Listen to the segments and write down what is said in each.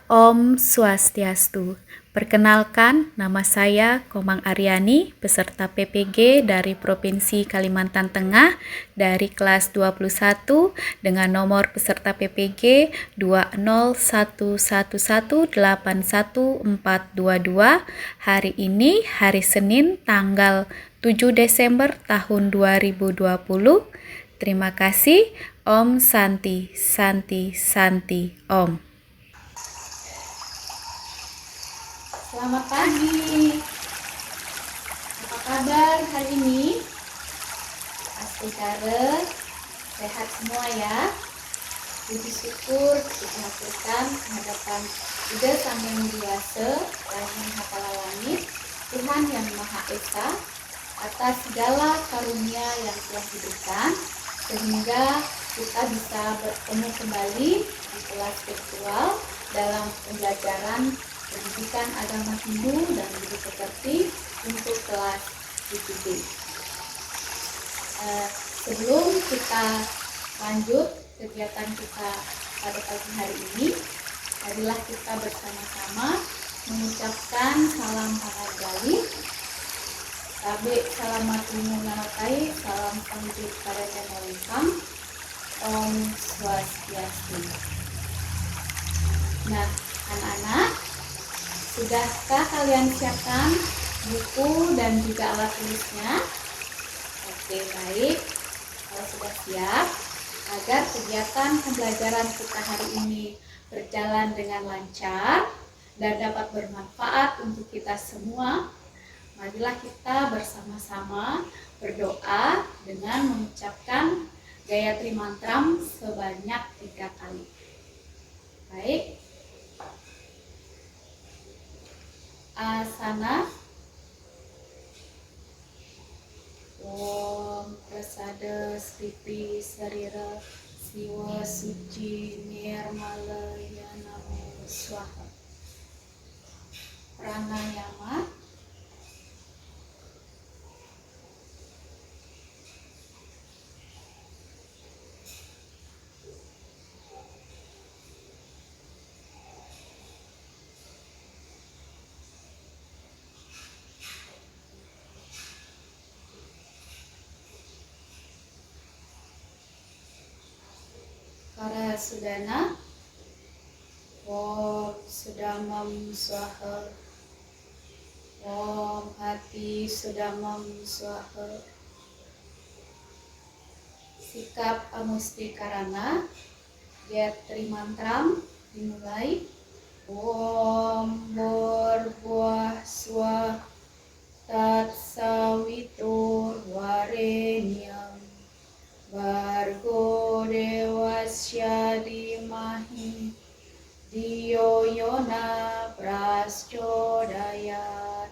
Om Swastiastu. Perkenalkan, nama saya Komang Aryani, peserta PPG dari Provinsi Kalimantan Tengah dari kelas 21 dengan nomor peserta PPG 20111814222. Hari ini hari Senin tanggal 7 Desember tahun 2020. Terima kasih. Om Santi, Santi, Santi, Om. Selamat pagi. Apa kabar hari ini? Pastikan sehat semua ya. Puji syukur kita haturkan kehadapan Ida Sang Yang Biasa Rahim Hapala Langit, Tuhan Yang Maha Esa, atas segala karunia yang telah diberikan sehingga kita bisa bertemu kembali di kelas virtual dalam pembelajaran pendidikan agama Hindu dan budi pekerti untuk kelas PPG. Sebelum kita lanjut kegiatan kita pada pagi hari ini, marilah kita bersama-sama mengucapkan salam penghargaan. Sabe salamatungo narakai, salam panggil pada welcome. Om Swastiastu. Nah, anak-anak, sudahkah kalian siapkan buku dan juga alat tulisnya? Oke, baik. Kalau sudah siap, agar kegiatan pembelajaran kita hari ini berjalan dengan lancar dan dapat bermanfaat untuk kita semua, marilah kita bersama-sama berdoa dengan mengucapkan Gayatri Mantram sebanyak 3 kali. Baik. Asana. Om Prasada Sriti Sarira Siwa Suci Nirmala Namo Swaha. Pranayama. Para Sudana. Om Sudamam Swaha. Om Hati Sudamam Swaha. Sikap Amusti Karana. Gayatri Mantram dimulai. Om Borbuah Swah Tat Sawitur Warenyam Bargo Dewasya Dimahi Diyo Yona Praschodayat.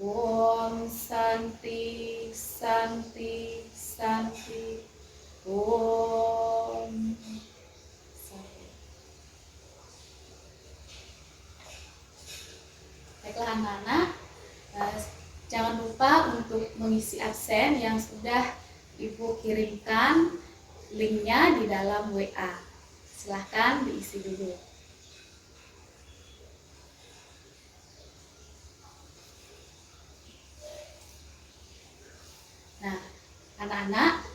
Om Santi Santi Santi. Om Santi. Baiklah anak-anak, jangan lupa untuk mengisi absen yang sudah Ibu kirimkan linknya di dalam WA. Silahkan diisi dulu. Nah, anak-anak,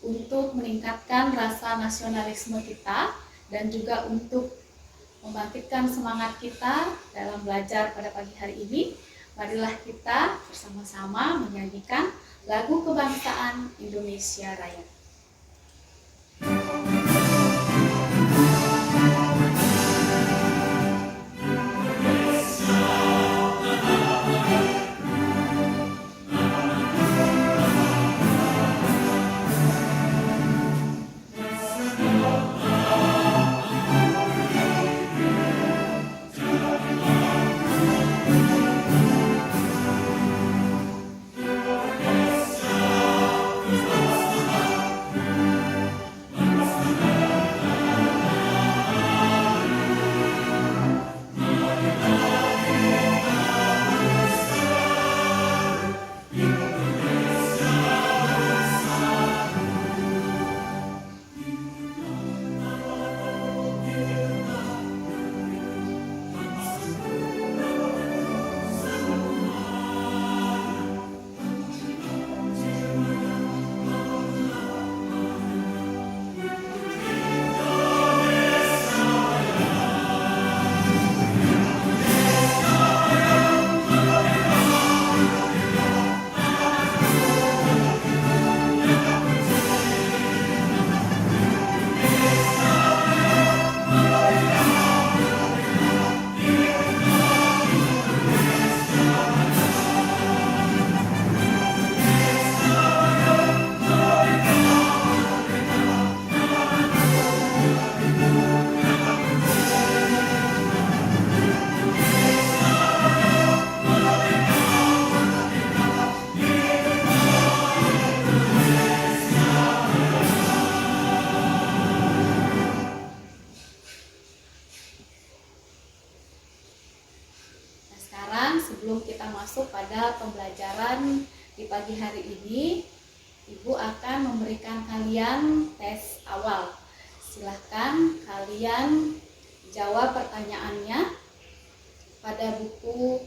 untuk meningkatkan rasa nasionalisme kita dan juga untuk membangkitkan semangat kita dalam belajar pada pagi hari ini, marilah kita bersama-sama menyanyikan lagu kebangsaan Indonesia Raya. pagi hari ini Ibu akan memberikan kalian tes awal. Silahkan kalian jawab pertanyaannya pada buku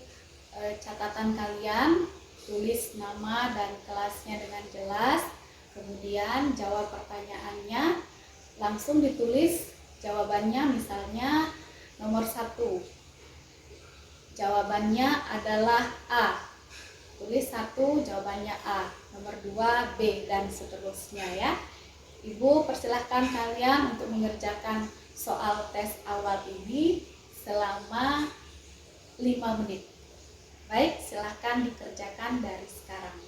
catatan kalian, tulis nama dan kelasnya dengan jelas, kemudian jawab pertanyaannya, langsung ditulis jawabannya. Misalnya nomor 1, jawabannya adalah A, tulis 1 jawabannya A, nomor 2 B, dan seterusnya ya. Ibu persilahkan kalian untuk mengerjakan soal tes awal ini selama 5 menit. Baik, silahkan dikerjakan dari sekarang.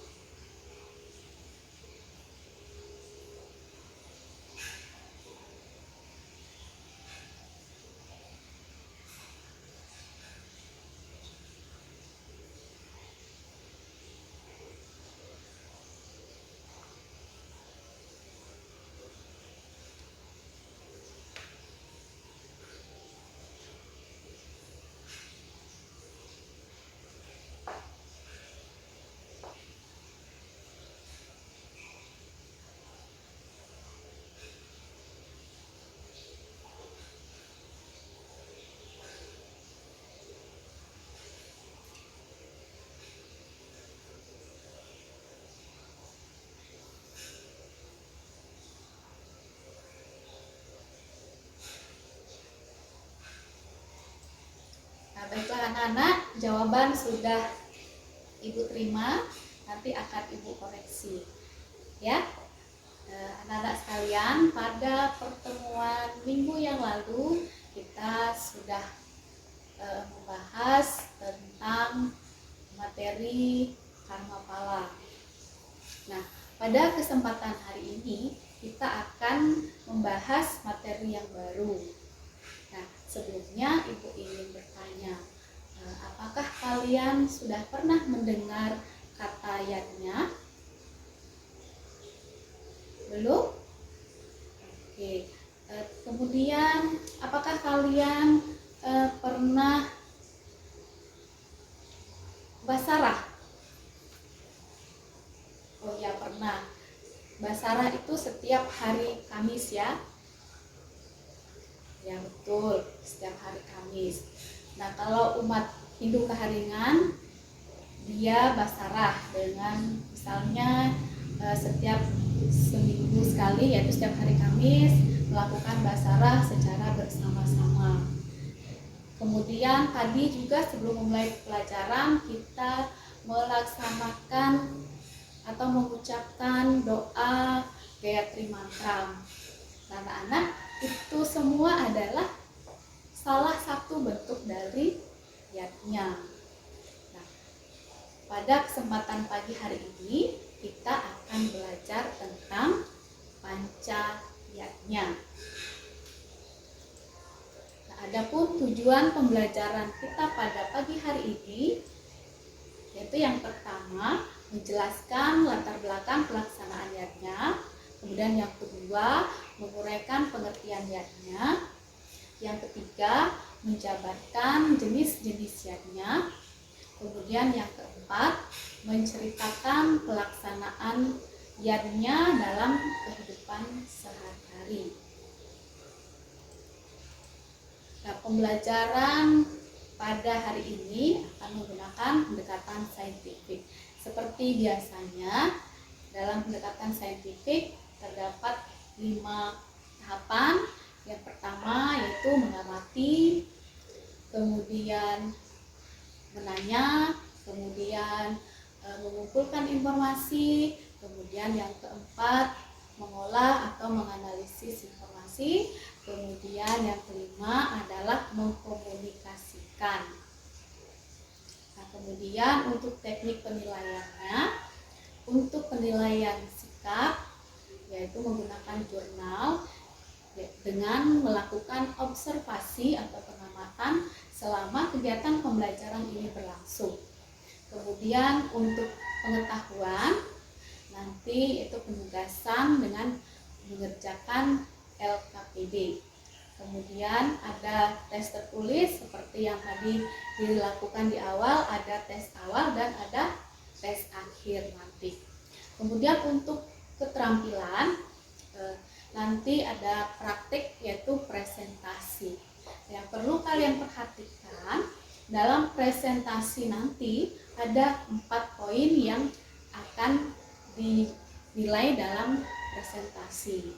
Nah, baiklah anak-anak, jawaban sudah Ibu terima, nanti akan Ibu koreksi. Ya, anak-anak sekalian, pada pertemuan minggu yang lalu kita sudah membahas tentang materi karma pala. Nah, pada kesempatan hari ini kita akan membahas materi yang baru. Nah, sebelumnya Ibu ingin bertanya, apakah kalian sudah pernah mendengar kata yatnya? Belum? Oke. Kemudian, apakah kalian pernah basarah? Oh ya, pernah. Basarah itu setiap hari Kamis ya. Ya betul, setiap hari Kamis. Nah, kalau umat Hindu Kaharingan, dia basarah dengan misalnya setiap seminggu sekali, yaitu setiap hari Kamis, melakukan basarah secara bersama-sama. Kemudian tadi juga sebelum memulai pelajaran, kita melaksanakan atau mengucapkan doa Gayatri Mantra. Anak-anak, itu semua adalah salah satu bentuk dari yatnya. Nah, pada kesempatan pagi hari ini kita akan belajar tentang panca yatnya. Nah, adapun tujuan pembelajaran kita pada pagi hari ini yaitu yang pertama menjelaskan latar belakang pelaksanaan yatnya. Kemudian yang kedua, menguraikan pengertian yatnya. Yang ketiga, menjabarkan jenis-jenis yatnya. Kemudian yang keempat, menceritakan pelaksanaan yatnya dalam kehidupan sehari-hari. Nah, pembelajaran pada hari ini akan menggunakan pendekatan saintifik. Seperti biasanya, dalam pendekatan saintifik terdapat 5 tahapan. Yang pertama yaitu mengamati, kemudian menanya, kemudian mengumpulkan informasi, kemudian yang keempat mengolah atau menganalisis informasi, kemudian yang kelima adalah mengkomunikasikan. Nah, kemudian untuk teknik penilaiannya, untuk penilaian sikap yaitu menggunakan jurnal dengan melakukan observasi atau pengamatan selama kegiatan pembelajaran ini berlangsung. Kemudian untuk pengetahuan nanti itu penugasan dengan mengerjakan LKPD. Kemudian ada tes tertulis seperti yang tadi dilakukan di awal, ada tes awal dan ada tes akhir nanti. Kemudian untuk keterampilan nanti ada praktik yaitu presentasi. Yang perlu kalian perhatikan dalam presentasi nanti ada 4 poin yang akan dinilai dalam presentasi.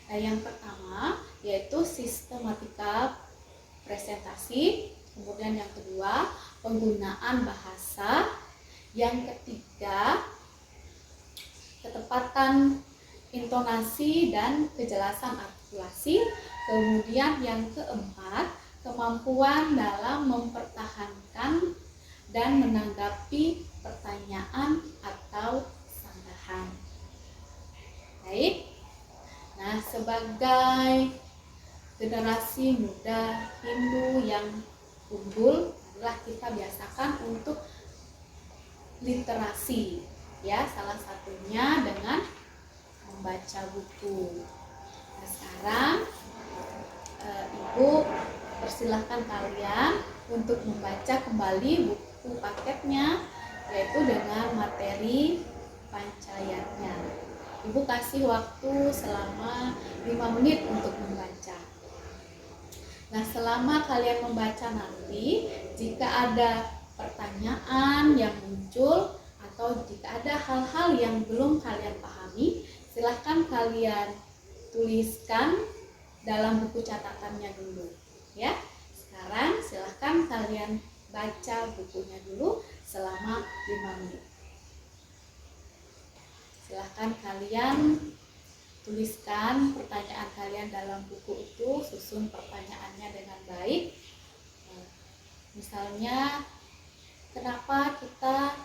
Nah, yang pertama yaitu sistematika presentasi, kemudian yang kedua penggunaan bahasa, yang ketiga ketepatan intonasi dan kejelasan artikulasi, kemudian yang keempat kemampuan dalam mempertahankan dan menanggapi pertanyaan atau sanggahan. Baik, nah sebagai generasi muda Hindu yang unggul adalah kita biasakan untuk literasi, ya, salah satunya dengan membaca buku. Nah, sekarang Ibu persilahkan kalian untuk membaca kembali buku paketnya, yaitu dengan materi pancayatnya. Ibu kasih waktu selama 5 menit untuk membaca. Nah, selama kalian membaca nanti, jika ada pertanyaan yang muncul atau jika ada hal-hal yang belum kalian pahami, silahkan kalian tuliskan dalam buku catatannya dulu, ya. Sekarang silahkan kalian baca bukunya dulu selama 5 menit. Silahkan kalian tuliskan pertanyaan kalian dalam buku itu, susun pertanyaannya dengan baik. Misalnya, kenapa kita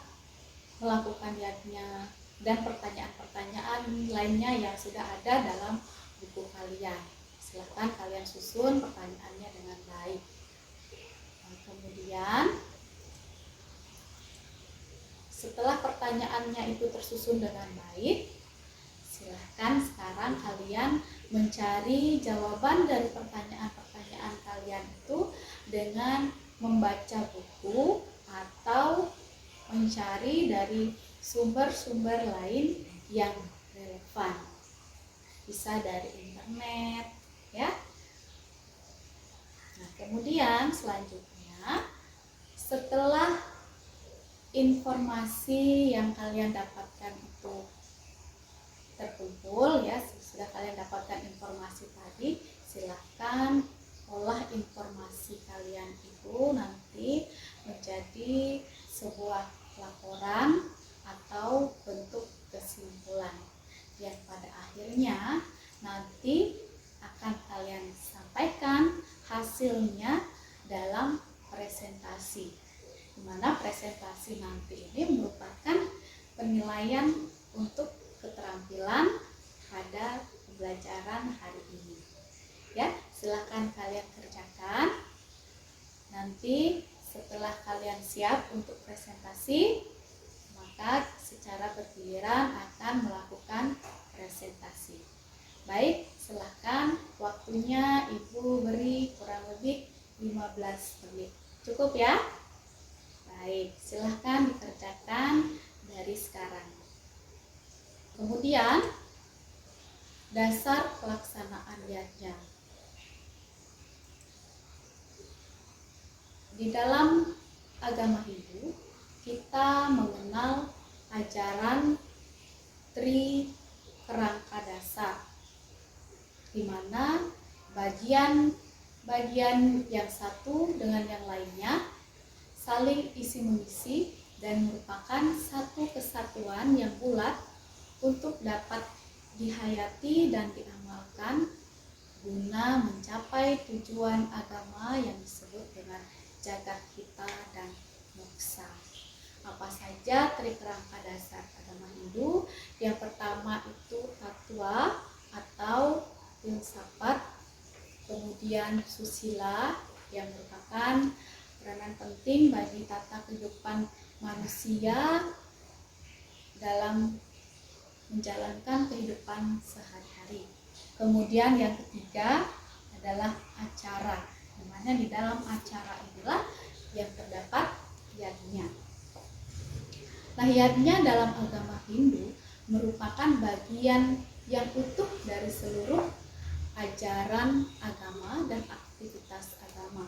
melakukan dietnya, dan pertanyaan-pertanyaan lainnya yang sudah ada dalam buku kalian. Silahkan kalian susun pertanyaannya dengan baik. Kemudian setelah pertanyaannya itu tersusun dengan baik, silahkan sekarang kalian mencari jawaban dari pertanyaan-pertanyaan kalian itu dengan membaca buku atau mencari dari sumber-sumber lain yang relevan. Bisa dari internet, ya. Nah, kemudian selanjutnya setelah informasi yang kalian dapatkan itu terkumpul, ya, sudah kalian dapatkan informasi tadi, silahkan olah informasi kalian itu nanti menjadi sebuah laporan atau bentuk kesimpulan yang pada akhirnya nanti akan kalian sampaikan hasilnya dalam presentasi, di mana presentasi nanti ini merupakan penilaian untuk keterampilan pada pembelajaran hari ini. Ya, silakan kalian kerjakan. Nanti setelah kalian siap untuk presentasi, maka secara bergiliran akan melakukan presentasi. Baik, silakan waktunya Ibu beri kurang lebih 15 menit. Cukup ya? Baik, silakan dikerjakan dari sekarang. Kemudian dasar pelaksanaan dietnya. Di dalam agama Hindu, kita mengenal ajaran Tri Kerangka Dasar, di mana bagian yang satu dengan yang lainnya saling isi-mengisi dan merupakan satu kesatuan yang bulat untuk dapat dihayati dan diamalkan guna mencapai tujuan agama yang disebut dengan jagat kita dan moksa. Apa saja tri kerangka dasar agama Hindu? Yang pertama itu tatwa atau filsafat, kemudian susila yang merupakan peranan penting bagi tata kehidupan manusia dalam menjalankan kehidupan sehari-hari. Kemudian yang ketiga adalah acara, di mana di dalam acara inilah yang terdapat yagnya. Nah, yatnya dalam agama Hindu merupakan bagian yang utuh dari seluruh ajaran agama dan aktivitas agama.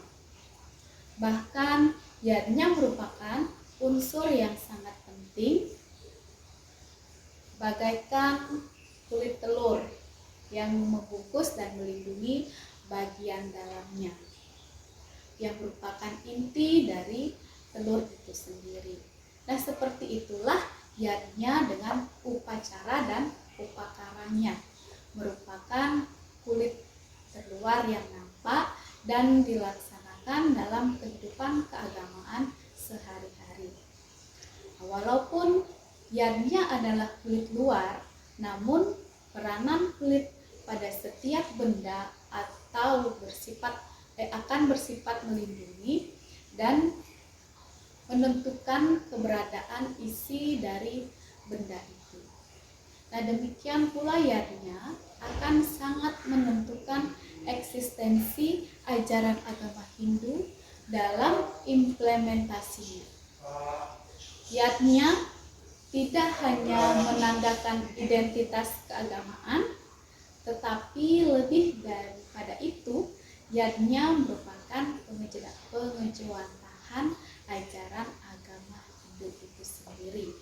Bahkan yatnya merupakan unsur yang sangat penting, bagaikan kulit telur yang membungkus dan melindungi bagian dalamnya, yang merupakan inti dari telur itu sendiri. Nah, seperti itulah yatnya dengan upacara dan upakaranya, merupakan kulit terluar yang nampak dan dilaksanakan dalam kehidupan keagamaan sehari-hari. Walaupun yatnya adalah kulit luar, namun peranan kulit pada setiap benda atau akan bersifat melindungi dan menentukan keberadaan isi dari benda itu. Nah, demikian pula yatnya akan sangat menentukan eksistensi ajaran agama Hindu dalam implementasinya. Yatnya tidak hanya menandakan identitas keagamaan, tetapi lebih daripada itu, yatnya merupakan pengejawantahan ajaran agama Hindu itu sendiri.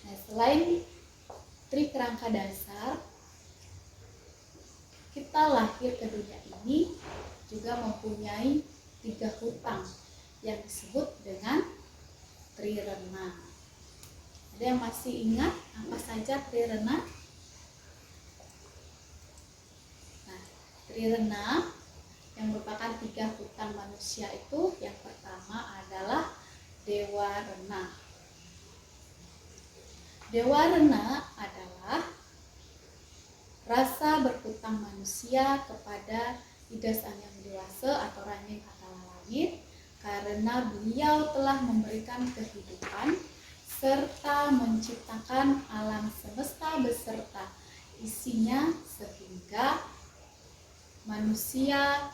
Nah, selain tri kerangka dasar, kita lahir ke dunia ini juga mempunyai 3 hutang yang disebut dengan trirena. Ada yang masih ingat apa saja trirena? Nah, trirena yang merupakan 3 hutang manusia itu, yang pertama adalah dewa rena. Dewa rena adalah rasa berhutang manusia kepada Ida Sang Hyang Widi-Wasa atau Ranging Hatala Langit, karena beliau telah memberikan kehidupan serta menciptakan alam semesta beserta isinya sehingga manusia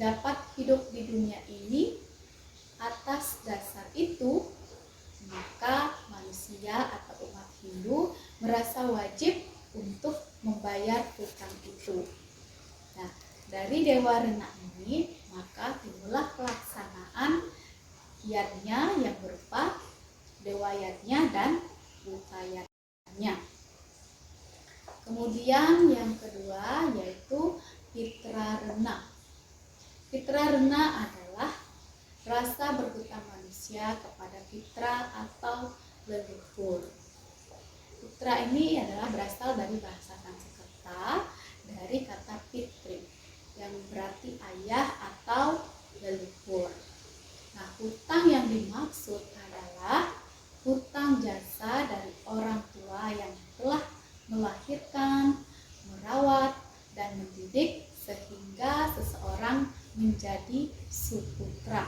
dapat hidup di dunia ini. Atas dasar itu, maka manusia atau umat Hindu merasa wajib untuk membayar hutang itu. Nah, dari Dewa Rena ini maka timbullah pelaksanaan yatnya yang berupa Dewa Yatnya dan Buta Yatnya. Kemudian yang kedua yaitu Pitra Rena. Pitra Rena adalah rasa berhutang manusia kepada pitra atau leluhur. Pitra ini adalah berasal dari bahasa Sanskerta dari kata pitri yang berarti ayah atau leluhur. Nah, hutang yang dimaksud adalah hutang jasa dari orang tua yang telah melahirkan, merawat, dan mendidik sehingga seseorang menjadi suputra.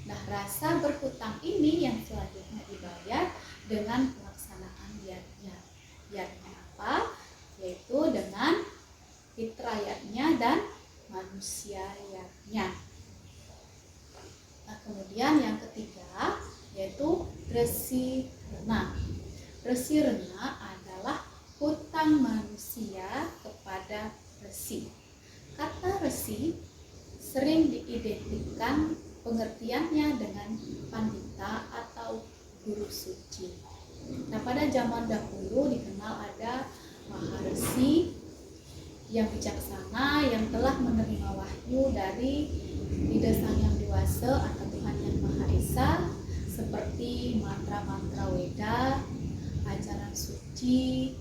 Nah, rasa berhutang ini yang selanjutnya dibayar dengan pelaksanaan yatnya. Yatnya apa? Yaitu dengan pitra yatnya dan manusia yatnya. Nah, kemudian yang ketiga yaitu Resi Rena. Resi Rena adalah hutang manusia kepada resi. Kata resi sering diidentikan pengertiannya dengan pandita atau guru suci. Nah, pada zaman dahulu dikenal ada maharesi yang bijaksana yang telah menerima wahyu dari Ida Sang Hyang Widi-Wasa atau Tuhan Yang Maha Esa, seperti mantra-mantra Weda, ajaran suci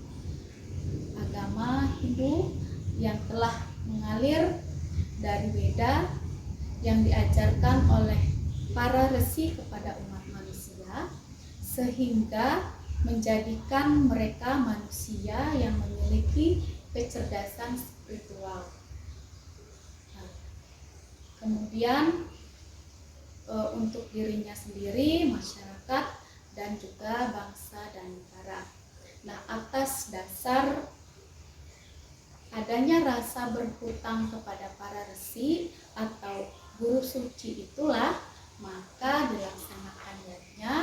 agama Hindu yang telah mengalir dari Weda yang diajarkan oleh para resi kepada umat manusia, sehingga menjadikan mereka manusia yang memiliki kecerdasan spiritual. Nah, kemudian untuk dirinya sendiri, masyarakat, dan juga bangsa dan negara. Nah, atas dasar adanya rasa berhutang kepada para resi atau guru suci itulah, maka dilaksanakannya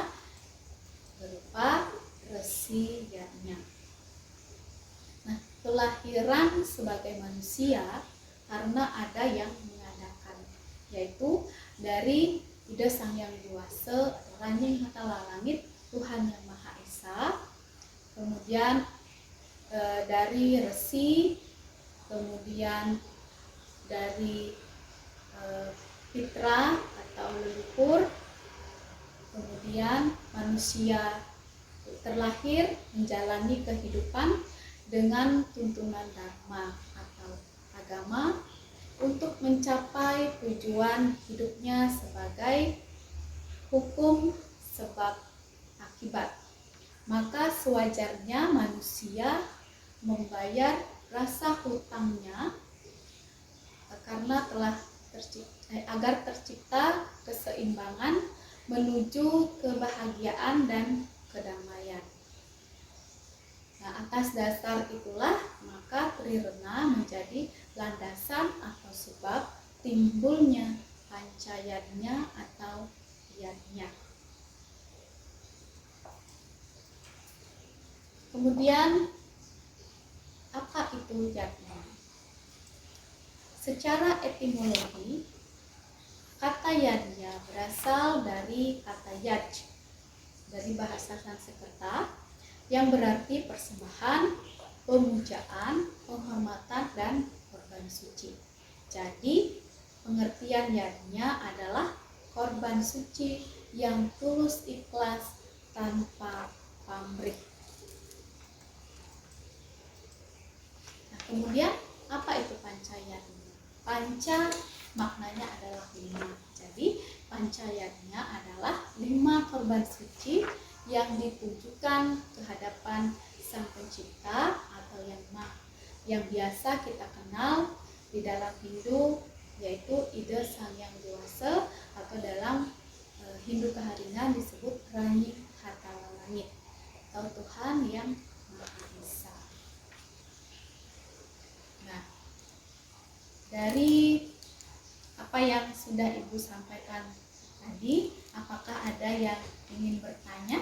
berupa Resi Yadnya. Nah, kelahiran sebagai manusia karena ada yang mengadakan, yaitu dari Ida Sang Yang Widi-Wasa atau Ranjing Hatala Langit, Tuhan Yang Maha Esa, kemudian dari resi, kemudian dari fitra atau leluhur, kemudian manusia terlahir menjalani kehidupan dengan tuntunan dharma atau agama untuk mencapai tujuan hidupnya sebagai hukum sebab akibat. Maka sewajarnya manusia membayar rasa hutangnya karena telah agar tercipta keseimbangan menuju kebahagiaan dan kedamaian. Nah, atas dasar itulah maka Trirena menjadi landasan atau sebab timbulnya Pancayadnya atau Yadnya. Kemudian apa itu Yadnya? Secara etimologi, kata Yadnya berasal dari kata Yaj, dari bahasa Sanskerta, yang berarti persembahan, pemujaan, penghormatan, dan korban suci. Jadi, pengertian Yadnya adalah korban suci yang tulus ikhlas tanpa pamrih. Nah, kemudian apa itu Pancayadnya? Panca maknanya adalah 5. Jadi Pancayadnya adalah 5 korban suci yang ditujukan ke hadapan Sang Pencipta atau yang biasa kita kenal di dalam Hindu yaitu Ida Sang Yang Widi-Wasa atau dalam Hindu Keharingan disebut Ranjing Hatala Langit atau Tuhan yang Maha Esa. Nah, dari apa yang sudah Ibu sampaikan tadi, apakah ada yang ingin bertanya?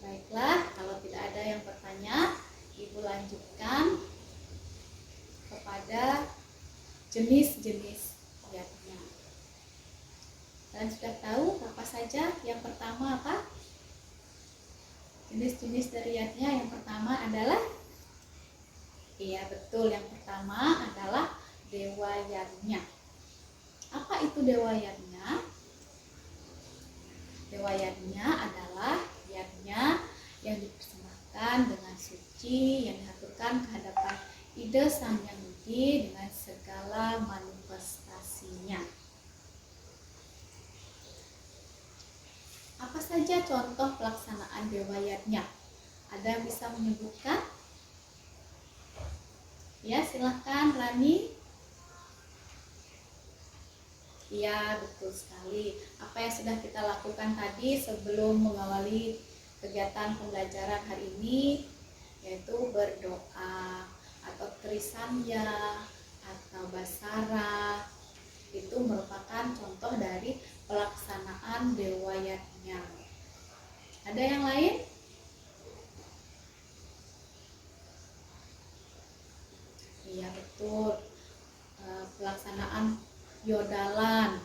Baiklah, kalau tidak ada yang bertanya, Ibu lanjutkan kepada jenis-jenis Yadnya. Kalian sudah tahu apa saja? Yang pertama apa? Jenis-jenis dari Yadnya yang pertama adalah, iya betul, yang pertama adalah Dewa Yadnya. Apa itu Dewa Yadnya? Dewa Yadnya adalah Yadnya yang dipersembahkan dengan suci, yang dihaturkan ke hadapan Ida Sang Yang Widi dengan segala manifestasinya. Apa saja contoh pelaksanaan Dewa Yadnya? Ada yang bisa menyebutkan? Ya, silahkan Rani. Iya, betul sekali. Apa yang sudah kita lakukan tadi sebelum mengawali kegiatan pembelajaran hari ini, yaitu berdoa atau Trisandya atau Basara, itu merupakan contoh dari pelaksanaan Dewa Yadnya. Ada yang lain? Iya, betul. Pelaksanaan Yodalan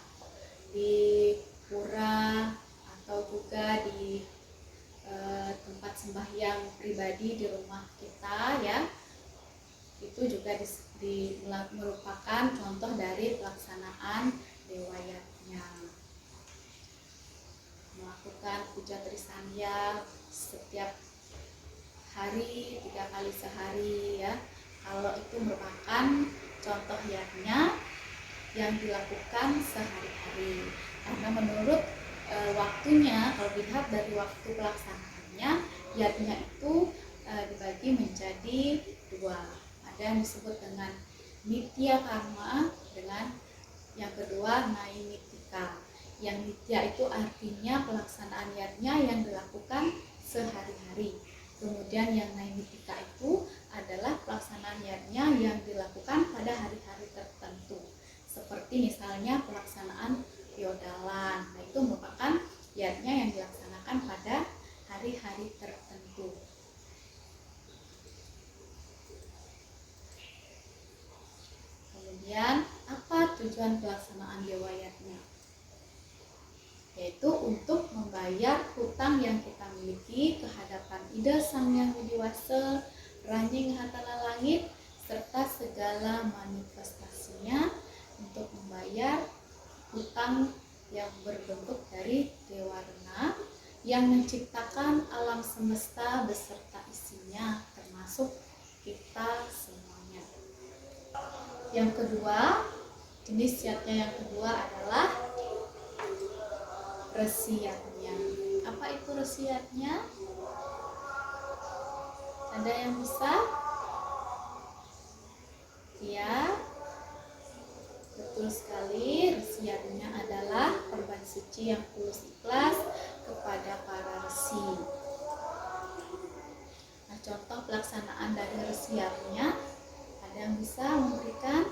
di pura atau juga di tempat sembahyang pribadi di rumah kita ya, itu juga merupakan contoh dari pelaksanaan Dewa Yadnya. Melakukan puja Trisandya setiap hari 3 kali sehari ya, kalau itu merupakan contoh Yadnya yang dilakukan sehari-hari. Karena menurut waktunya, kalau dilihat dari waktu pelaksanaannya, Yadnya itu dibagi menjadi 2. Ada yang disebut dengan nitya karma, dengan yang kedua naimitika. Yang nitya itu artinya pelaksanaan yatnya yang dilakukan sehari-hari. Kemudian yang naimitika itu adalah pelaksanaan yatnya yang dilakukan pada hari-hari tertentu. Seperti misalnya pelaksanaan piodalan. Nah, itu merupakan yatnya yang dilaksanakan pada hari-hari tertentu. Kemudian, apa tujuan pelaksanaan dewa yatnya? Yaitu untuk membayar hutang yang kita miliki kehadapan Ida Sang Hyang Widiwasa, Ranjing Hatala Langit, serta segala manifestasinya, untuk membayar hutang yang berbentuk dari Dewa Rena yang menciptakan alam semesta beserta isinya, termasuk kita semuanya. Yang kedua, jenis yatnya yang kedua adalah resiyatnya. Apa itu resiyatnya? Ada yang bisa? Ya, betul sekali. Resiyatnya adalah korban suci yang tulus ikhlas kepada para resi. Nah, contoh pelaksanaan dari resiyatnya, ada yang bisa memberikan?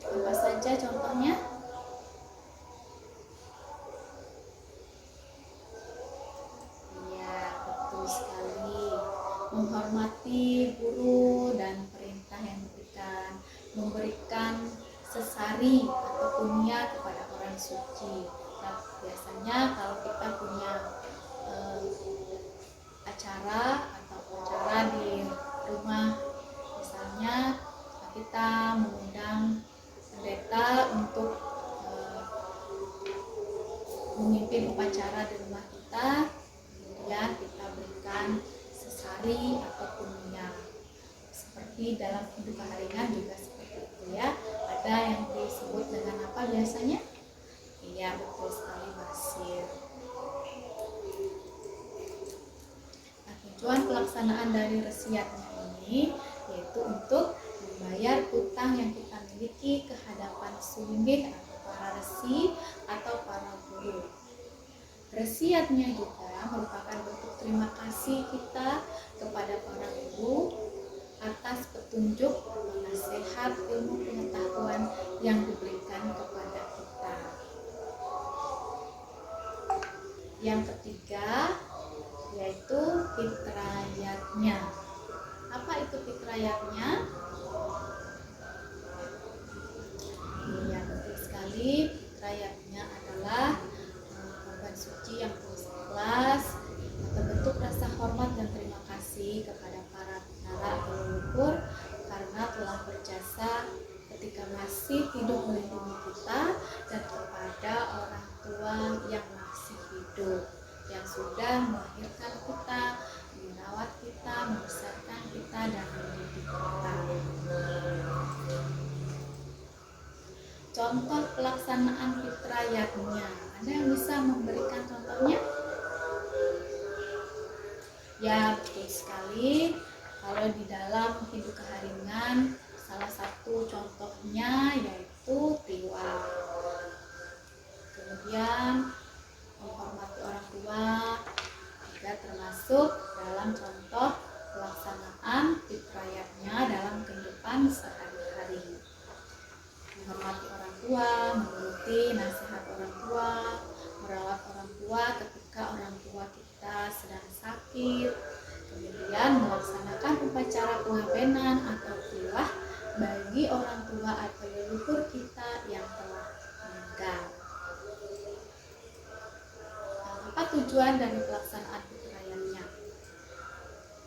Apa saja contohnya? Menghormati guru dan perintah yang diberikan, memberikan sesari atau punya kepada orang suci. Nah, biasanya kalau kita punya acara di rumah, misalnya kita mengundang pendeta untuk memimpin upacara di rumah kita, kemudian kita berikan sesari ataupun minyak. Seperti dalam hidup keseharian juga seperti itu ya. Ada yang disebut dengan apa biasanya? Iya, betul sekali, Basir. Nah, tujuan pelaksanaan dari resiyatnya ini yaitu untuk membayar hutang yang kita miliki kehadapan sumbih atau para resi atau para guru. Resiyatnya juga merupakan bentuk terima kasih kita kepada para guru atas petunjuk, nasihat, ilmu pengetahuan yang diberikan kepada kita. Yang ketiga yaitu fitrayatnya. Apa itu fitrayatnya? Ya, betul sekali. Fitrayatnya adalah suci yang tulus ikhlas atau bentuk rasa hormat dan terima kasih kepada para penara atau leluhur karena telah berjasa ketika masih hidup melindungi kita, dan kepada orang tua yang masih hidup yang sudah melahirkan kita, merawat kita, membesarkan kita, dan mendidik kita. Contoh pelaksanaan fitrayatnya, ada yang bisa memberikan contohnya? Ya, betul sekali. Kalau di dalam hidup keseharian, salah satu contohnya yaitu tiwal. Kemudian menghormati orang tua juga termasuk dalam contoh pelaksanaan fitrayatnya dalam kehidupan sehari-hari. Menghormati orang tua, menuruti nasihat orang tua, merawat orang tua ketika orang tua kita sedang sakit, kemudian melaksanakan upacara pengabenan atau tiwah bagi orang tua atau leluhur kita yang telah meninggal. Nah, apa tujuan dari pelaksanaan fitrayatnya?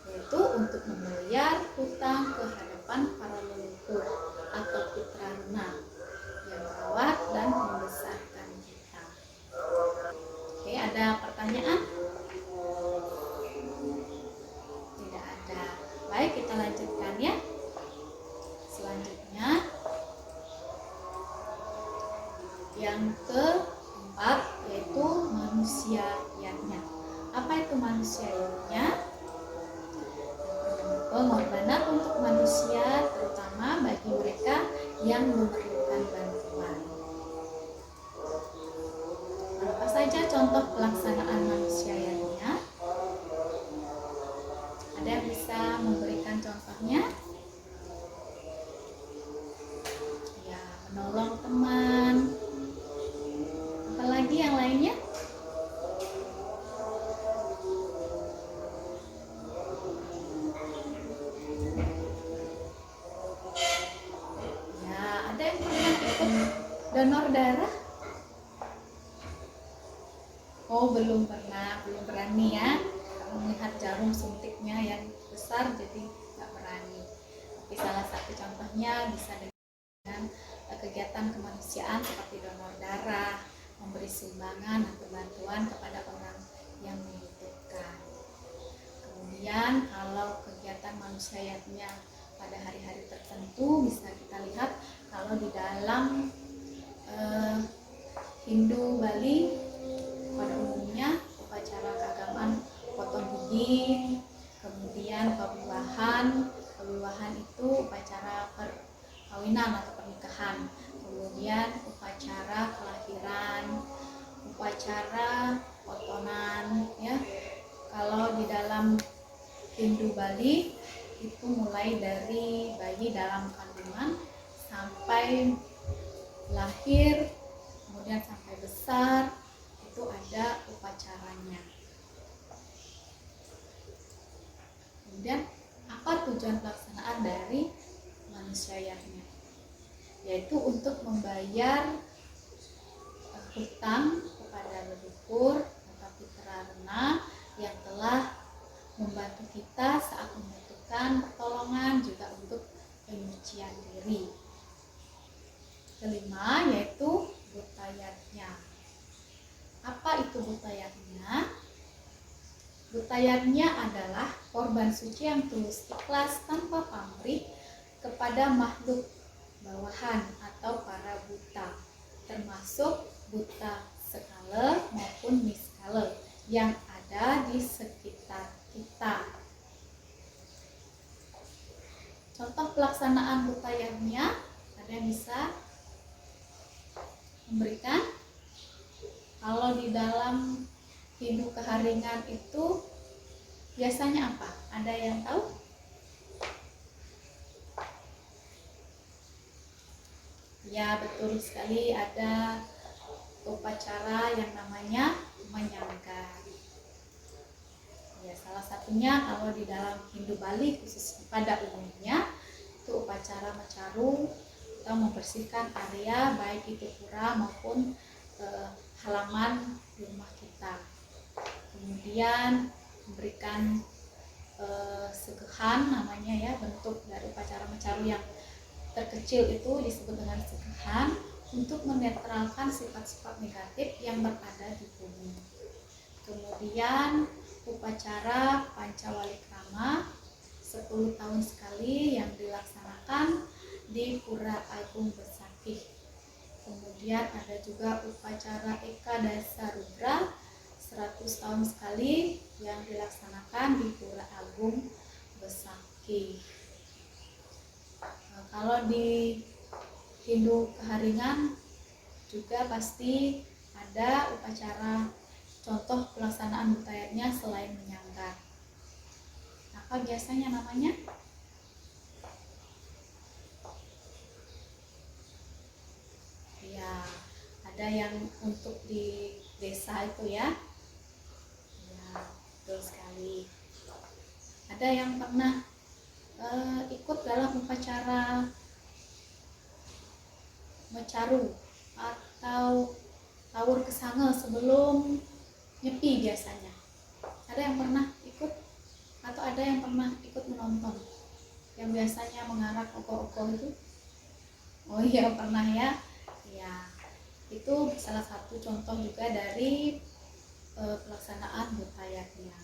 Yaitu untuk membayar hutang kehadapan para leluhur atau putra rena yang merawat dan membesarkan kita. Oke, ada pertanyaan? Tidak ada. Baik, kita lanjutkan ya. Selanjutnya, yang keempat yaitu manusiaiyatnya. Apa itu manusiaiyatnya? pengorbanan untuk manusia, terutama bagi mereka yang memerlukan bantuan. Apa saja contoh pelaksanaan manusiawinya? Ada yang bisa memberikan contohnya? Ya, menolong teman. Apalagi yang lainnya? Ya, ada yang pernah ikut donor darah? Oh, belum pernah, belum berani ya. Melihat jarum suntiknya yang besar jadi nggak berani. Tapi salah satu contohnya bisa dengan kegiatan kemanusiaan seperti donor darah, memberi sumbangan atau bantuan kepada orang yang membutuhkan. Kemudian kalau kegiatan manusiawinya pada hari-hari tertentu bisa kita lihat kalau di dalam Hindu Bali pada umumnya upacara keagamaan potong gigi, kemudian pewiwahan itu upacara perkawinan atau pernikahan, kemudian upacara kelahiran, upacara potongan ya. Kalau di dalam Hindu Bali itu mulai dari bayi dalam kandungan sampai lahir, kemudian sampai besar itu ada upacaranya. Kemudian apa tujuan pelaksanaan dari manusiawinya? Yaitu untuk membayar hutang kepada leluhur atau pitra rena yang telah membantu kita saat membutuhkan pertolongan, juga untuk penyucian diri. Kelima yaitu butayatnya. Apa itu butayatnya? Butayatnya adalah korban suci yang tulus ikhlas tanpa pamrih kepada makhluk bawahan atau para buta, termasuk buta skala maupun niskala yang ada di sekitar kita. Contoh pelaksanaan butayatnya, ada yang bisa memberikan? Kalau di dalam Hindu keharingan itu biasanya apa? Ada yang tahu? Ya, betul sekali, ada upacara yang namanya menyangga. Ya, salah satunya kalau di dalam Hindu Bali khusus pada umumnya itu upacara mencaru atau membersihkan area baik itu pura maupun halaman di rumah kita. Kemudian memberikan segehan namanya ya, bentuk dari upacara mencaru yang terkecil itu disebut dengan segehan untuk menetralkan sifat-sifat negatif yang berada di bumi. Kemudian upacara Pancawalikrama 10 tahun sekali yang dilaksanakan di Pura Agung Besakih. Kemudian ada juga upacara Eka Dasa Rudra 100 tahun sekali yang dilaksanakan di Pura Agung Besakih. Nah, kalau di Hindu keharingan juga pasti ada upacara contoh pelaksanaan butayatnya selain menyangga. Apa biasanya namanya? Ya, ada yang untuk di desa itu ya. Ya, betul sekali. Ada yang pernah ikut dalam upacara mencaru atau tawur kesanga sebelum nyepi biasanya? Ada yang pernah ikut atau ada yang pernah ikut menonton yang biasanya mengarak ogoh-ogoh itu? Oh iya, pernah ya. Ya, itu salah satu contoh juga dari pelaksanaan butayatnya.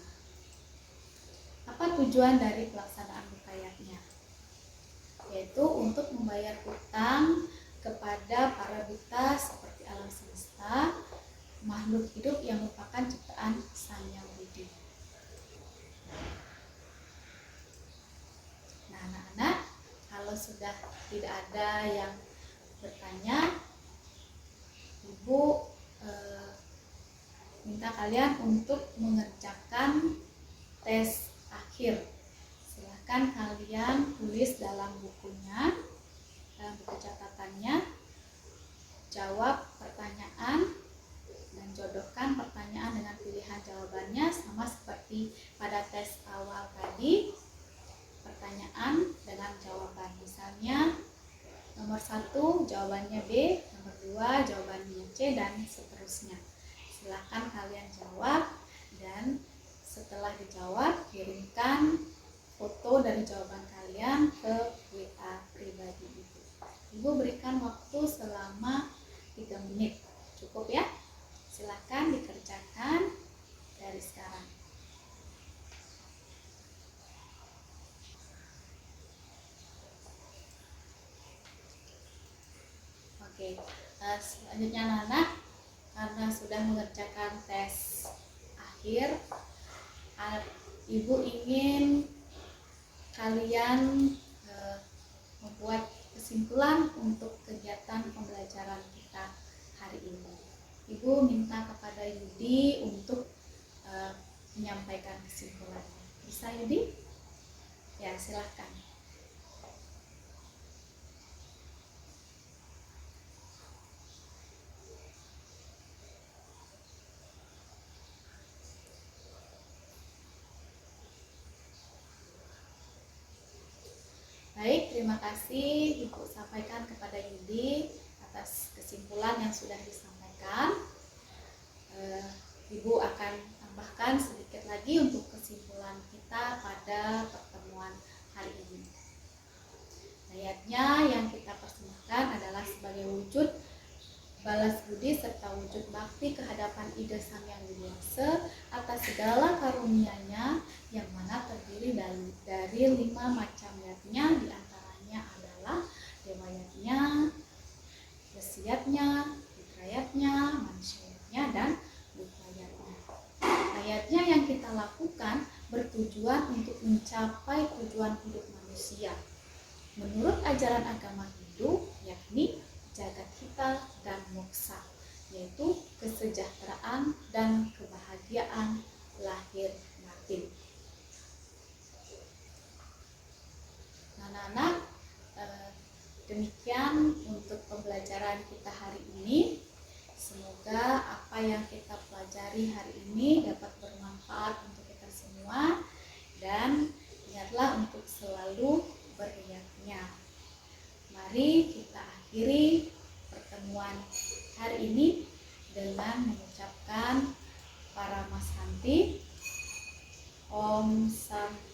Apa tujuan dari pelaksanaan butayatnya? Yaitu untuk membayar hutang kepada para buta seperti alam semesta, makhluk hidup yang merupakan ciptaan Sang Yang Widi. sudah tidak ada yang bertanya, Ibu minta kalian untuk mengerjakan tes akhir. Silahkan kalian tulis dalam bukunya, dalam buku catatannya, jawab pertanyaan dan jodohkan pertanyaan dengan pilihan jawabannya sama seperti pada tes awal tadi. Pertanyaan dengan jawaban, misalnya nomor 1 jawabannya B, nomor 2 jawabannya C, dan seterusnya. Silahkan kalian jawab, dan setelah dijawab kirimkan foto dari jawaban kalian ke WA pribadi Ibu. Ibu berikan waktu selama 3 menit, cukup ya? Silahkan dikerjakan dari sekarang. Oke, selanjutnya anak-anak, karena sudah mengerjakan tes akhir, Ibu ingin kalian membuat kesimpulan untuk kegiatan pembelajaran kita hari ini. Ibu minta kepada Yudi untuk menyampaikan kesimpulannya. Bisa Yudi? Ya, silahkan. Baik, terima kasih Ibu sampaikan kepada Yudi atas kesimpulan yang sudah disampaikan. Ibu akan tambahkan sedikit lagi untuk kesimpulan kita pada pertemuan hari ini. Ayatnya yang kita persembahkan adalah sebagai wujud balas budi serta wujud bakti kehadapan Ida Sang Yang Widi Wase atas segala karunia-Nya yang mana terdiri dari 5 macam yatnya, diantaranya adalah dewa yatnya, wasiatnya, fitrayatnya, manusiatnya, dan bukayatnya. Ayatnya yang kita lakukan bertujuan untuk mencapai tujuan hidup manusia menurut ajaran agama Hindu, yakni jagat hitam dan moksa, yaitu kesejahteraan dan kebahagiaan lahir batin. Anak-anak, demikian untuk pembelajaran kita hari ini. Semoga apa yang kita pelajari hari ini dapat bermanfaat untuk kita semua, dan ingatlah untuk selalu beribadah. Mari kita akhiri pertemuan hari ini dengan mengucapkan Paramasanti, Om Santi.